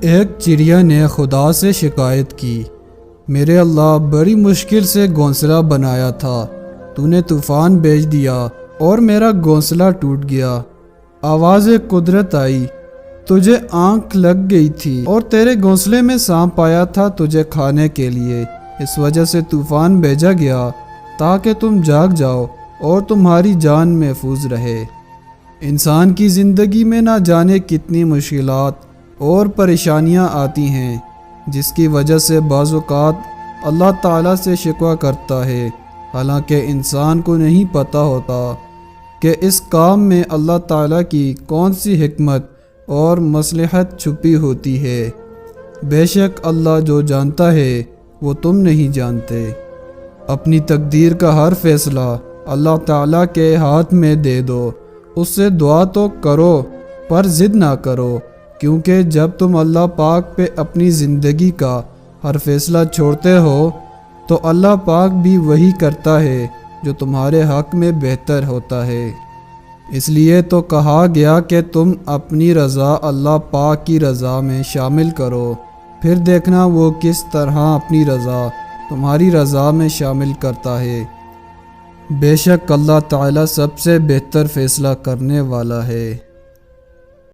ایک چڑیا نے خدا سے شکایت کی، میرے اللہ بڑی مشکل سے گھونسلہ بنایا تھا، تو نے طوفان بھیج دیا اور میرا گھونسلہ ٹوٹ گیا۔ آواز قدرت آئی، تجھے آنکھ لگ گئی تھی اور تیرے گھونسلے میں سانپ آیا تھا تجھے کھانے کے لیے، اس وجہ سے طوفان بھیجا گیا تاکہ تم جاگ جاؤ اور تمہاری جان محفوظ رہے۔ انسان کی زندگی میں نہ جانے کتنی مشکلات اور پریشانیاں آتی ہیں، جس کی وجہ سے بعض اوقات اللہ تعالیٰ سے شکوہ کرتا ہے، حالانکہ انسان کو نہیں پتہ ہوتا کہ اس کام میں اللہ تعالیٰ کی کون سی حکمت اور مصلحت چھپی ہوتی ہے۔ بے شک اللہ جو جانتا ہے وہ تم نہیں جانتے۔ اپنی تقدیر کا ہر فیصلہ اللہ تعالیٰ کے ہاتھ میں دے دو، اس سے دعا تو کرو پر ضد نہ کرو، کیونکہ جب تم اللہ پاک پہ اپنی زندگی کا ہر فیصلہ چھوڑتے ہو تو اللہ پاک بھی وہی کرتا ہے جو تمہارے حق میں بہتر ہوتا ہے۔ اس لیے تو کہا گیا کہ تم اپنی رضا اللہ پاک کی رضا میں شامل کرو، پھر دیکھنا وہ کس طرح اپنی رضا تمہاری رضا میں شامل کرتا ہے۔ بے شک اللہ تعالیٰ سب سے بہتر فیصلہ کرنے والا ہے۔